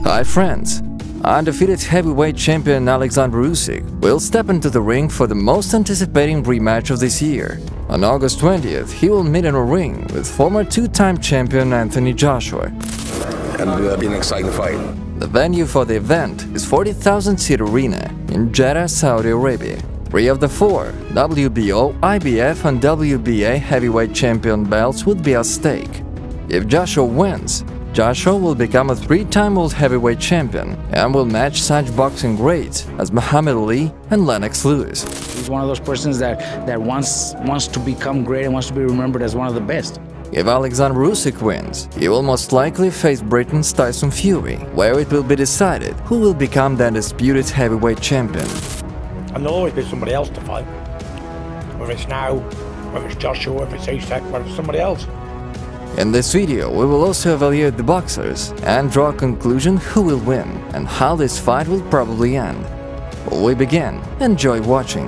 Hi friends! Undefeated heavyweight champion Alexander Usyk will step into the ring for the most anticipating rematch of this year. On August 20th, he will meet in a ring with former two-time champion Anthony Joshua. And it'll be an exciting fight. The venue for the event is 40,000-seat arena in Jeddah, Saudi Arabia. 3 of the 4 WBO, IBF and WBA heavyweight champion belts would be at stake. If Joshua wins, Joshua will become a 3-time world heavyweight champion and will match such boxing greats as Muhammad Ali and Lennox. He's one of those persons that wants to become great and wants to be remembered as one of the best. If Alexander Usyk wins, he will most likely face Britain's Tyson Fury, where it will be decided who will become the undisputed heavyweight champion. And there'll always be somebody else to fight. Whether it's now, whether it's Joshua, whether it's Usyk, whether it's somebody else. In this video, we will also evaluate the boxers and draw a conclusion who will win and how this fight will probably end. Before we begin, enjoy watching.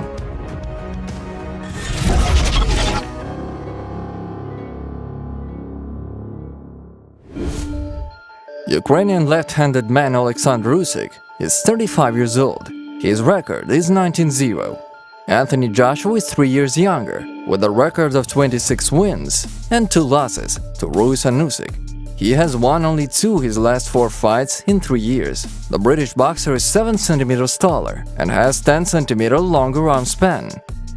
Ukrainian left-handed man Oleksandr Usyk is 35 years old. His record is 19-0. Anthony Joshua is 3 years younger, with a record of 26 wins and 2 losses to Usyk. He has won only 2 his last 4 fights in 3 years. The British boxer is 7 centimeters taller and has 10 centimeter longer arm span.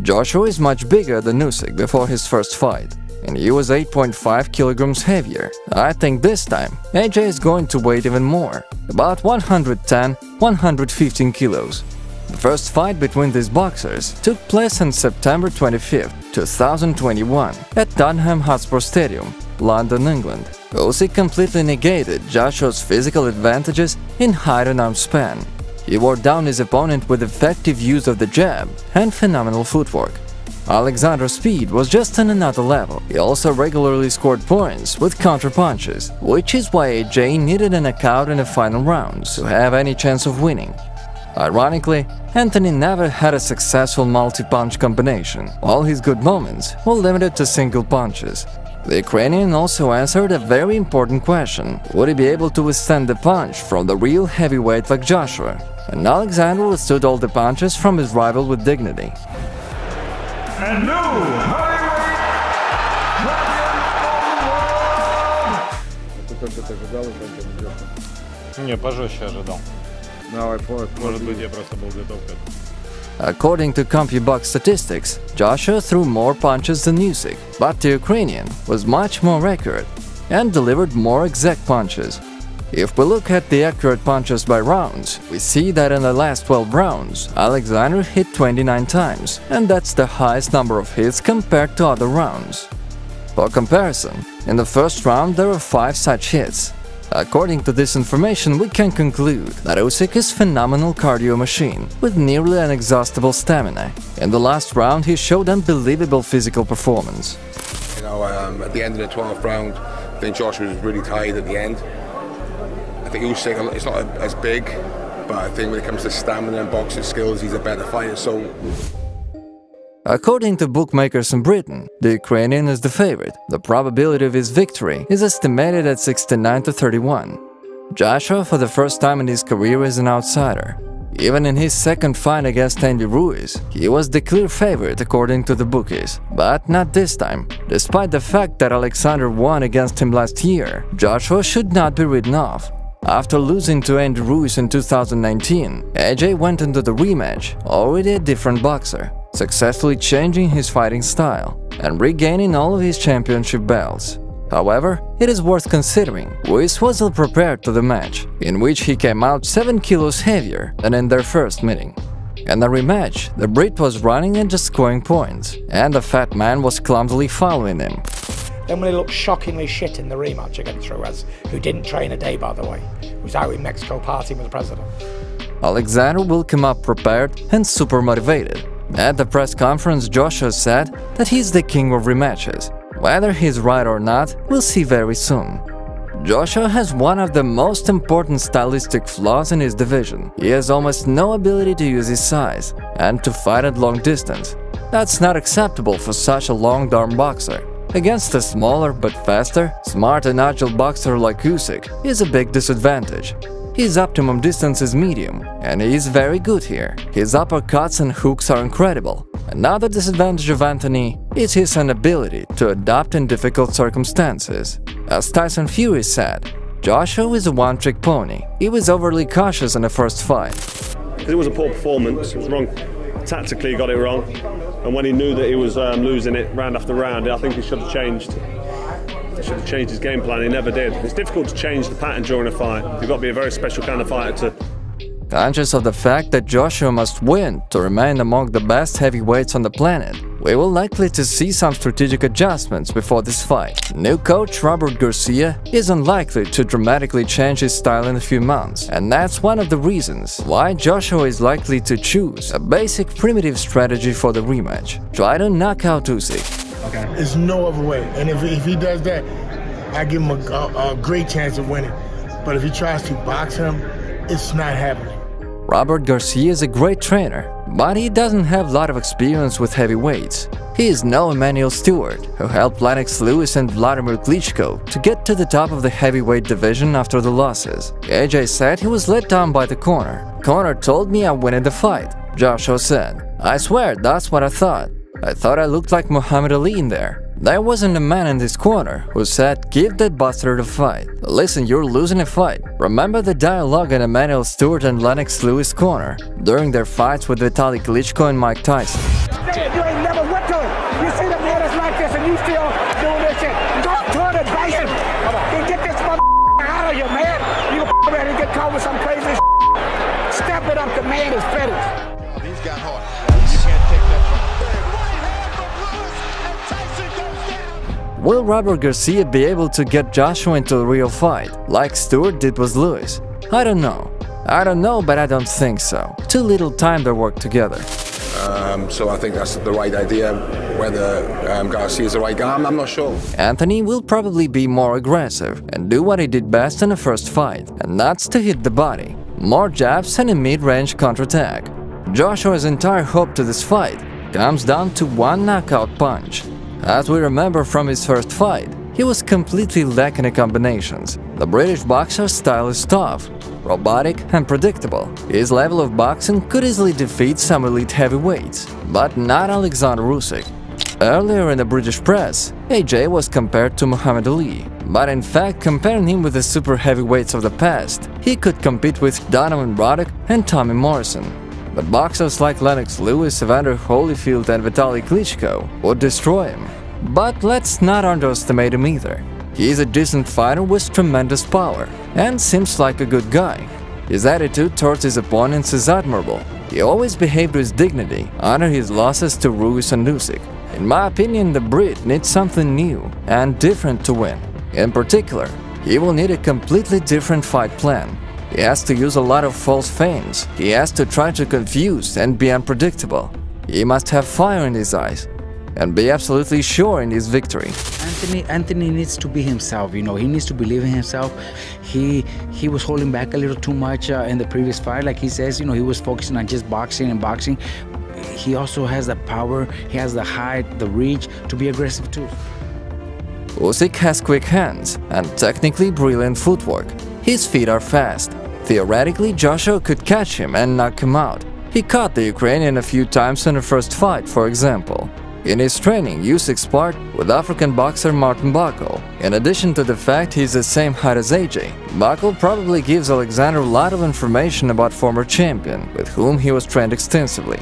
Joshua is much bigger than Usyk before his first fight, and he was 8.5 kilograms heavier. I think this time AJ is going to weigh even more, about 110–115 kilos. The first fight between these boxers took place on September 25, 2021 at Tottenham Hotspur Stadium, London, England. Usyk completely negated Joshua's physical advantages in height and arm span. He wore down his opponent with effective use of the jab and phenomenal footwork. Alexander's speed was just on another level. He also regularly scored points with counter-punches, which is why AJ needed a knockout in the final rounds to have any chance of winning. Ironically, Anthony never had a successful multi-punch combination. All his good moments were limited to single punches. The Ukrainian also answered a very important question: would he be able to withstand the punch from the real heavyweight like Joshua? And Alexander withstood all the punches from his rival with dignity. And new heavyweight champion of the world! Не, пожестче ожидал. Может быть, я просто был готов к этому. According to CompuBox statistics, Joshua threw more punches than Usyk, but the Ukrainian was much more accurate and delivered more exact punches. If we look at the accurate punches by rounds, we see that in the last 12 rounds, Alexander hit 29 times, and that's the highest number of hits compared to other rounds. For comparison, in the first round there were 5 such hits. According to this information, we can conclude that Usyk is a phenomenal cardio machine with nearly inexhaustible stamina. In the last round, he showed unbelievable physical performance. You know, at the end of the 12th round, I think Joshua was really tired at the end. I think Usyk is not as big, but I think when it comes to stamina and boxing skills, he's a better fighter. So, according to bookmakers in Britain, the Ukrainian is the favorite. The probability of his victory is estimated at 69–31. Joshua, for the first time in his career, is an outsider. Even in his second fight against Andy Ruiz, he was the clear favorite according to the bookies. But not this time. Despite the fact that Alexander won against him last year, Joshua should not be written off. After losing to Andy Ruiz in 2019, AJ went into the rematch already a different boxer, successfully changing his fighting style and regaining all of his championship belts. However, it is worth considering Ruiz was ill-prepared to the match, in which he came out 7 kilos heavier than in their first meeting. In the rematch, the Brit was running and just scoring points, and the fat man was clumsily following him. Then when he looked shockingly shit in the rematch against Ruiz, who didn't train a day by the way, was out in Mexico partying with the president. Alexander will come up prepared and super motivated. At the press conference, Joshua said that he's the king of rematches. Whether he's right or not, we'll see very soon. Joshua has one of the most important stylistic flaws in his division. He has almost no ability to use his size and to fight at long distance. That's not acceptable for such a long-arm boxer. Against a smaller but faster, smart and agile boxer like Usyk is a big disadvantage. His optimum distance is medium, and he is very good here. His uppercuts and hooks are incredible. Another disadvantage of Anthony is his inability to adapt in difficult circumstances. As Tyson Fury said, Joshua is a one-trick pony. He was overly cautious in the first fight. It was a poor performance, it was wrong. Tactically he got it wrong, and when he knew that he was losing it round after round, I think he should have changed. He should have changed his game plan, he never did. It's difficult to change the pattern during a fight. You've got to be a very special kind of fighter to... Conscious of the fact that Joshua must win to remain among the best heavyweights on the planet, we will likely to see some strategic adjustments before this fight. New coach Robert Garcia is unlikely to dramatically change his style in a few months, and that's one of the reasons why Joshua is likely to choose a basic primitive strategy for the rematch. Try to knock out Usyk. Okay. There's no other way, and if he does that, I give him a great chance of winning. But if he tries to box him, it's not happening. Robert Garcia is a great trainer, but he doesn't have a lot of experience with heavyweights. He is no Emmanuel Stewart, who helped Lennox Lewis and Vladimir Klitschko to get to the top of the heavyweight division after the losses. AJ said he was let down by the corner. "Corner told me I'm winning the fight," Joshua said. "I swear that's what I thought. I thought I looked like Muhammad Ali in there. There wasn't a man in this corner who said, 'Give that bastard a fight.' Listen, you're losing a fight." Remember the dialogue in Emmanuel Stewart and Lennox Lewis' corner during their fights with Vitaly Klitschko and Mike Tyson. You ain't never went to it. You see the man is like this and you still doing this shit. Go to the Tyson and get this out of you, man. You ready to get caught with some crazy shit. Step it up, the man is finished. He's got heart. You can't take that from him. Will Robert Garcia be able to get Joshua into a real fight, like Stewart did with Lewis? I don't know. But I don't think so. Too little time to work together. So I think that's the right idea. Whether Garcia is the right guy, I'm not sure. Anthony will probably be more aggressive and do what he did best in the first fight, and that's to hit the body. More jabs and a mid-range counterattack. Joshua's entire hope to this fight comes down to one knockout punch. As we remember from his first fight, he was completely lacking in combinations. The British boxer's style is tough, robotic and predictable. His level of boxing could easily defeat some elite heavyweights, but not Alexander Usyk. Earlier in the British press, AJ was compared to Muhammad Ali, but in fact comparing him with the super heavyweights of the past, he could compete with Donovan Roddick and Tommy Morrison. But boxers like Lennox Lewis, Evander Holyfield and Vitaly Klitschko would destroy him. But let's not underestimate him either. He is a decent fighter with tremendous power and seems like a good guy. His attitude towards his opponents is admirable. He always behaved with dignity under his losses to Ruiz and Usyk. In my opinion, the Brit needs something new and different to win. In particular, he will need a completely different fight plan. He has to use a lot of false feints. He has to try to confuse and be unpredictable. He must have fire in his eyes and be absolutely sure in his victory. Anthony needs to be himself, you know, he needs to believe in himself. He was holding back a little too much in the previous fight, like he says, you know, he was focusing on just boxing and boxing. He also has the power, he has the height, the reach to be aggressive too. Usyk has quick hands and technically brilliant footwork. His feet are fast. Theoretically, Joshua could catch him and knock him out. He caught the Ukrainian a few times in the first fight, for example. In his training, Usyk sparred with African boxer Martin Buckle. In addition to the fact he's the same height as AJ, Buckle probably gives Alexander a lot of information about former champion, with whom he was trained extensively.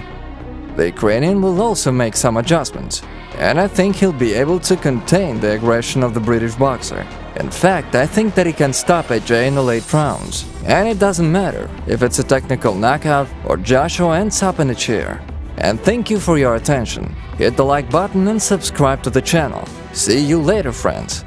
The Ukrainian will also make some adjustments, and I think he'll be able to contain the aggression of the British boxer. In fact, I think that he can stop AJ in the late rounds. And it doesn't matter if it's a technical knockout or Joshua ends up in a chair. And thank you for your attention. Hit the like button and subscribe to the channel. See you later, friends.